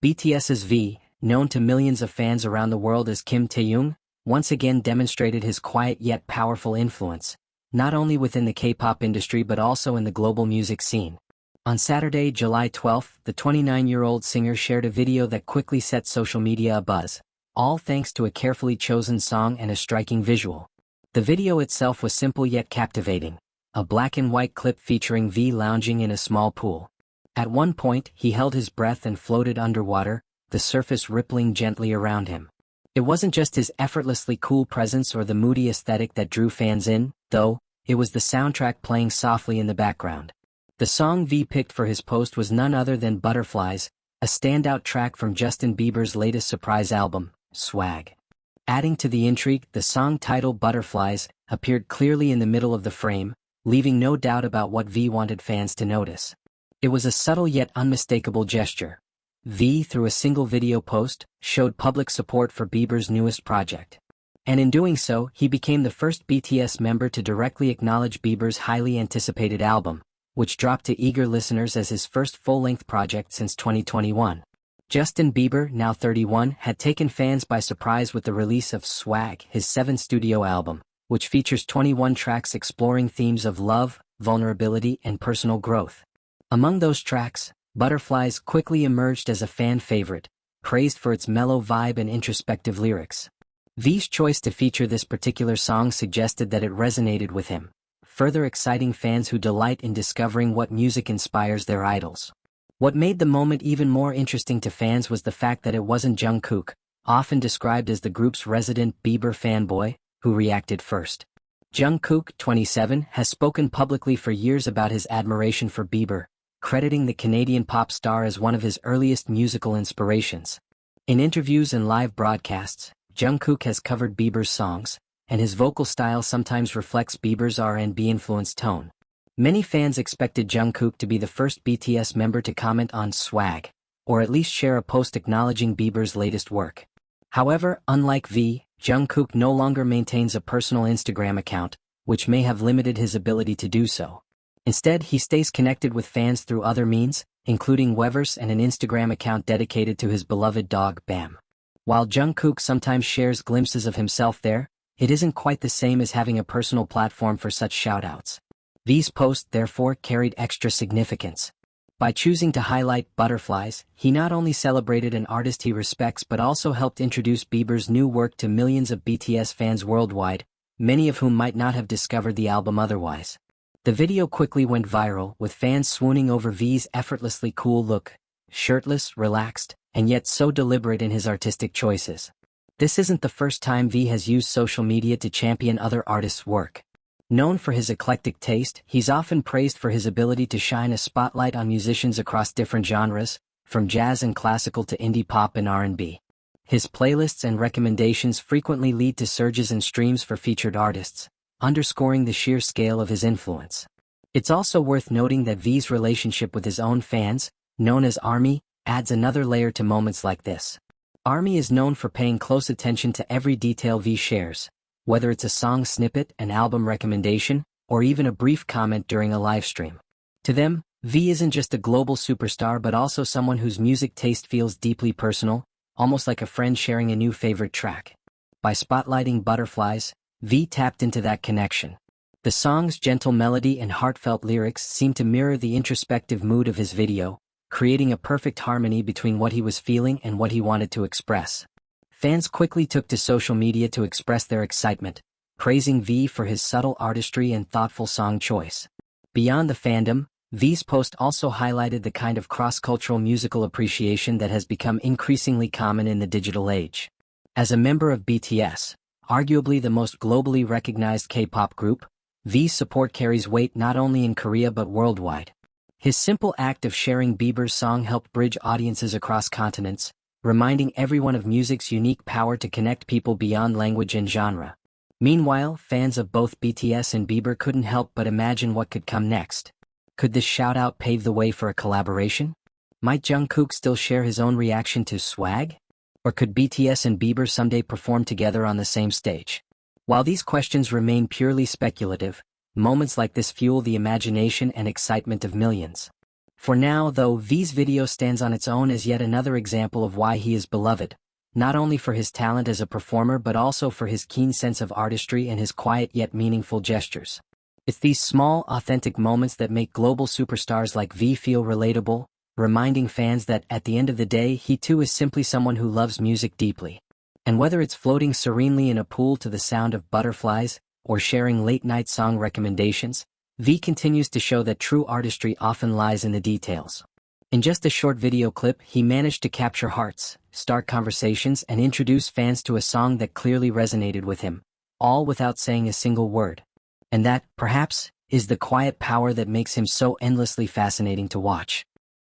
BTS's V, known to millions of fans around the world as Kim Taehyung, once again demonstrated his quiet yet powerful influence, not only within the K-pop industry but also in the global music scene. On Saturday, July 12, the 29-year-old singer shared a video that quickly set social media abuzz, all thanks to a carefully chosen song and a striking visual. The video itself was simple yet captivating, a black-and-white clip featuring V lounging in a small pool. At one point, he held his breath and floated underwater, the surface rippling gently around him. It wasn't just his effortlessly cool presence or the moody aesthetic that drew fans in, though, it was the soundtrack playing softly in the background. The song V picked for his post was none other than Butterflies, a standout track from Justin Bieber's latest surprise album, Swag. Adding to the intrigue, the song titled Butterflies appeared clearly in the middle of the frame, leaving no doubt about what V wanted fans to notice. It was a subtle yet unmistakable gesture. V, through a single video post, showed public support for Bieber's newest project. And in doing so, he became the first BTS member to directly acknowledge Bieber's highly anticipated album, which dropped to eager listeners as his first full-length project since 2021. Justin Bieber, now 31, had taken fans by surprise with the release of Swag, his seventh studio album, which features 21 tracks exploring themes of love, vulnerability, and personal growth. Among those tracks, Butterflies quickly emerged as a fan favorite, praised for its mellow vibe and introspective lyrics. V's choice to feature this particular song suggested that it resonated with him, further exciting fans who delight in discovering what music inspires their idols. What made the moment even more interesting to fans was the fact that it wasn't Jungkook, often described as the group's resident Bieber fanboy, who reacted first. Jungkook, 27, has spoken publicly for years about his admiration for Bieber, crediting the Canadian pop star as one of his earliest musical inspirations. In interviews and live broadcasts, Jungkook has covered Bieber's songs, and his vocal style sometimes reflects Bieber's R&B-influenced tone. Many fans expected Jungkook to be the first BTS member to comment on Swag, or at least share a post acknowledging Bieber's latest work. However, unlike V, Jungkook no longer maintains a personal Instagram account, which may have limited his ability to do so. Instead, he stays connected with fans through other means, including Weverse and an Instagram account dedicated to his beloved dog, Bam. While Jungkook sometimes shares glimpses of himself there, it isn't quite the same as having a personal platform for such shoutouts. V's post, therefore, carried extra significance. By choosing to highlight Butterflies, he not only celebrated an artist he respects but also helped introduce Bieber's new work to millions of BTS fans worldwide, many of whom might not have discovered the album otherwise. The video quickly went viral, with fans swooning over V's effortlessly cool look, shirtless, relaxed, and yet so deliberate in his artistic choices. This isn't the first time V has used social media to champion other artists' work. Known for his eclectic taste, he's often praised for his ability to shine a spotlight on musicians across different genres, from jazz and classical to indie pop and R&B. His playlists and recommendations frequently lead to surges in streams for featured artists, underscoring the sheer scale of his influence. It's also worth noting that V's relationship with his own fans, known as ARMY, adds another layer to moments like this. ARMY is known for paying close attention to every detail V shares, whether it's a song snippet, an album recommendation, or even a brief comment during a livestream. To them, V isn't just a global superstar but also someone whose music taste feels deeply personal, almost like a friend sharing a new favorite track. By spotlighting Butterflies, V tapped into that connection. The song's gentle melody and heartfelt lyrics seem to mirror the introspective mood of his video, creating a perfect harmony between what he was feeling and what he wanted to express. Fans quickly took to social media to express their excitement, praising V for his subtle artistry and thoughtful song choice. Beyond the fandom, V's post also highlighted the kind of cross-cultural musical appreciation that has become increasingly common in the digital age. As a member of BTS, arguably the most globally recognized K-pop group, V's support carries weight not only in Korea but worldwide. His simple act of sharing Bieber's song helped bridge audiences across continents, reminding everyone of music's unique power to connect people beyond language and genre. Meanwhile, fans of both BTS and Bieber couldn't help but imagine what could come next. Could this shout-out pave the way for a collaboration? Might Jungkook still share his own reaction to Swag? Or could BTS and Bieber someday perform together on the same stage? While these questions remain purely speculative, moments like this fuel the imagination and excitement of millions. For now, though, V's video stands on its own as yet another example of why he is beloved, not only for his talent as a performer but also for his keen sense of artistry and his quiet yet meaningful gestures. It's these small, authentic moments that make global superstars like V feel relatable, reminding fans that, at the end of the day, he too is simply someone who loves music deeply. And whether it's floating serenely in a pool to the sound of butterflies, or sharing late-night song recommendations, V continues to show that true artistry often lies in the details. In just a short video clip, he managed to capture hearts, start conversations, and introduce fans to a song that clearly resonated with him, all without saying a single word. And that, perhaps, is the quiet power that makes him so endlessly fascinating to watch.